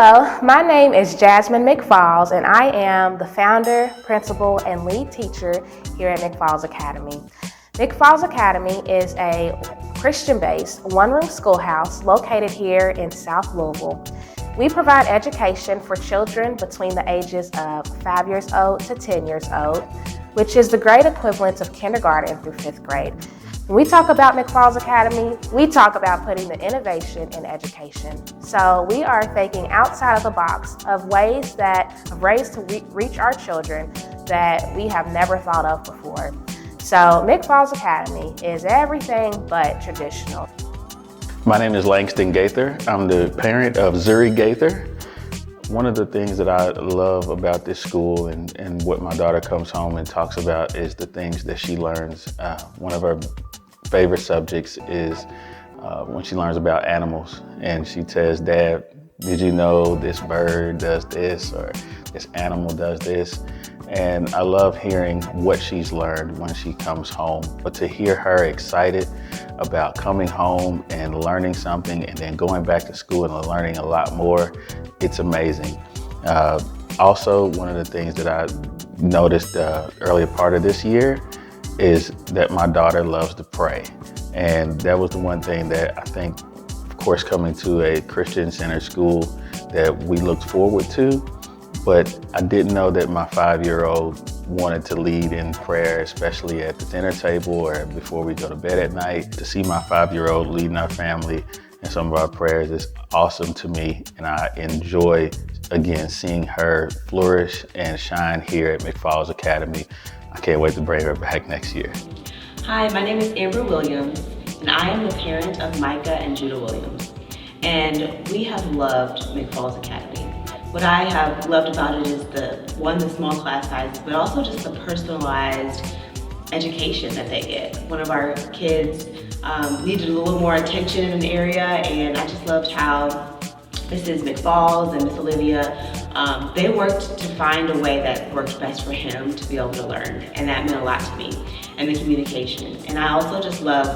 Hello, my name is Jasmine McFalls, and I am the founder, principal, and lead teacher here at McFalls Academy. McFalls Academy is a Christian-based one-room schoolhouse located here in South Louisville. We provide education for children between the ages of 5 years old to 10 years old, which is the grade equivalent of kindergarten through 5th grade. When we talk about McFalls Academy, we talk about putting the innovation in education. So we are thinking outside of the box of ways to reach our children that we have never thought of before. So McFalls Academy is everything but traditional. My name is Langston Gaither. I'm the parent of Zuri Gaither. One of the things that I love about this school and what my daughter comes home and talks about is the things that she learns. One of her favorite subjects is when she learns about animals, and she says, "Dad, did you know this bird does this or this animal does this?" And I love hearing what she's learned when she comes home. But to hear her excited about coming home and learning something and then going back to school and learning a lot more, it's amazing. Also, one of the things that I noticed earlier part of this year is that my daughter loves to pray. And that was the one thing that I think, of course, coming to a Christian-centered school that we looked forward to. But I didn't know that my 5-year-old wanted to lead in prayer, especially at the dinner table or before we go to bed at night. To see my 5-year-old leading our family in some of our prayers is awesome to me. And I enjoy, again, seeing her flourish and shine here at McFalls Academy. I can't wait to bring her back next year. Hi, my name is Amber Williams, and I am the parent of Micah and Judah Williams. And we have loved McFalls Academy. What I have loved about it is the small class size, but also just the personalized education that they get. One of our kids needed a little more attention in an area, and I just loved how Mrs. McFalls and Miss Olivia, they worked to find a way that worked best for him to be able to learn, and that meant a lot to me, and the communication. And I also just love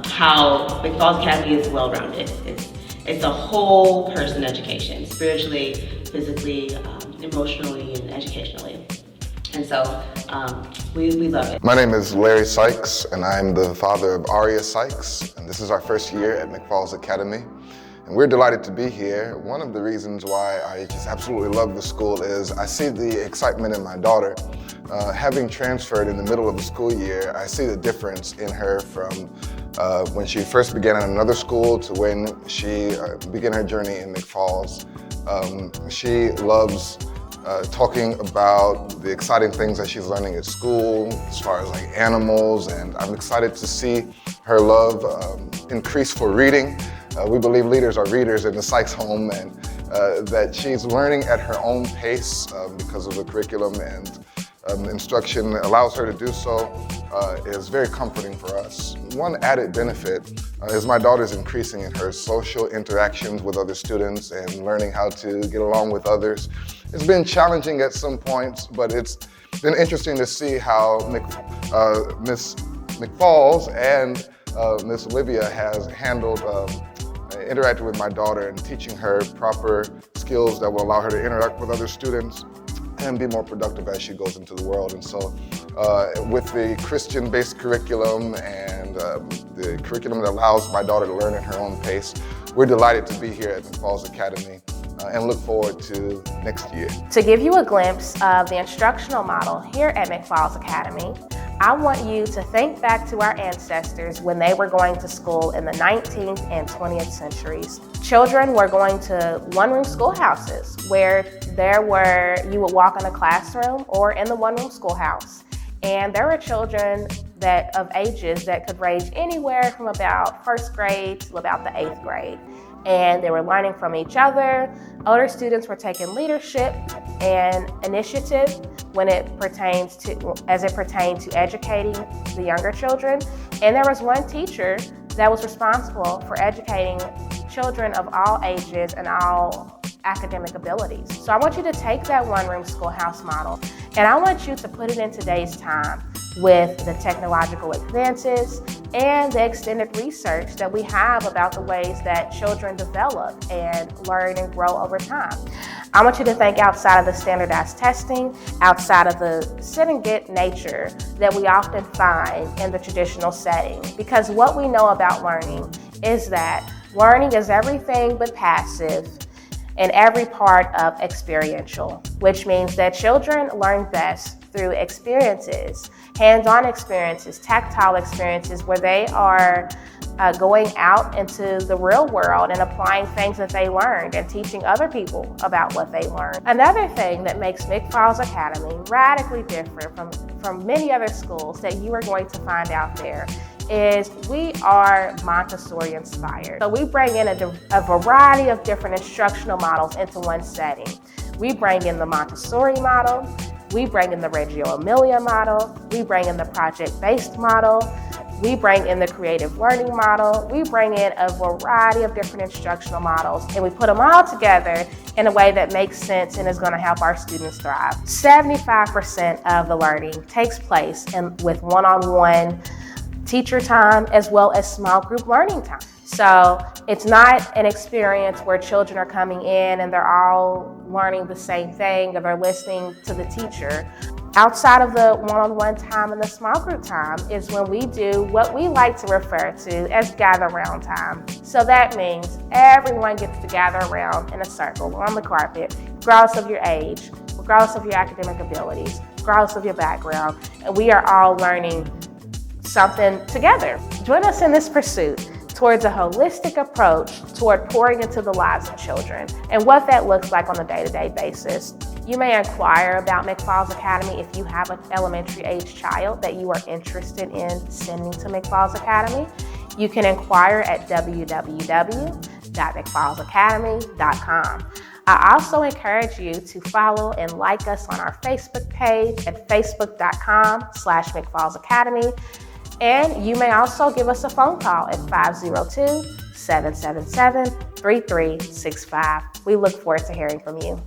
how McFalls Academy is well-rounded. It's a whole person education, spiritually, physically, emotionally, and educationally. And so we love it. My name is Larry Sykes, and I'm the father of Aria Sykes, and this is our first year at McFalls Academy. And we're delighted to be here. One of the reasons why I just absolutely love the school is I see the excitement in my daughter. Having transferred in the middle of the school year, I see the difference in her from when she first began at another school to when she began her journey in McFalls. She loves talking about the exciting things that she's learning at school as far as like animals, and I'm excited to see her love increase for reading. We believe leaders are readers in the Sykes home, and that she's learning at her own pace because of the curriculum and instruction allows her to do so is very comforting for us. One added benefit is my daughter's increasing in her social interactions with other students and learning how to get along with others. It's been challenging at some points, but it's been interesting to see how Miss McFalls and Miss Olivia has handled interacting with my daughter and teaching her proper skills that will allow her to interact with other students and be more productive as she goes into the world. And so with the Christian-based curriculum and the curriculum that allows my daughter to learn at her own pace, we're delighted to be here at McFalls Academy and look forward to next year. To give you a glimpse of the instructional model here at McFalls Academy, I want you to think back to our ancestors when they were going to school in the 19th and 20th centuries. Children were going to one-room schoolhouses where you would walk in a classroom or in the one-room schoolhouse. And there were children of ages that could range anywhere from about 1st grade to about the 8th grade. And they were learning from each other. Older students were taking leadership and initiative as it pertained to educating the younger children. And there was one teacher that was responsible for educating children of all ages and all academic abilities. So I want you to take that one-room schoolhouse model and I want you to put it in today's time. with the technological advances and the extended research that we have about the ways that children develop and learn and grow over time. I want you to think outside of the standardized testing, outside of the sit and get nature that we often find in the traditional setting. Because what we know about learning is that learning is everything but passive and every part of experiential, which means that children learn best through experiences, hands-on experiences, tactile experiences, where they are going out into the real world and applying things that they learned and teaching other people about what they learned. Another thing that makes McFalls Academy radically different from many other schools that you are going to find out there is we are Montessori Inspired. So we bring in a variety of different instructional models into one setting. We bring in the Montessori model, we bring in the Reggio-Emilia model, we bring in the project-based model, we bring in the creative learning model, we bring in a variety of different instructional models, and we put them all together in a way that makes sense and is going to help our students thrive. 75% of the learning takes place with one-on-one teacher time as well as small group learning time. So it's not an experience where children are coming in and they're all learning the same thing or they're listening to the teacher. Outside of the one-on-one time and the small group time is when we do what we like to refer to as gather round time. So that means everyone gets to gather around in a circle on the carpet, regardless of your age, regardless of your academic abilities, regardless of your background, and we are all learning something together. Join us in this pursuit towards a holistic approach toward pouring into the lives of children and what that looks like on a day-to-day basis. You may inquire about McFalls Academy if you have an elementary age child that you are interested in sending to McFalls Academy. You can inquire at www.mcfallsacademy.com. I also encourage you to follow and like us on our Facebook page at facebook.com/McFalls Academy. And you may also give us a phone call at 502-777-3365. We look forward to hearing from you.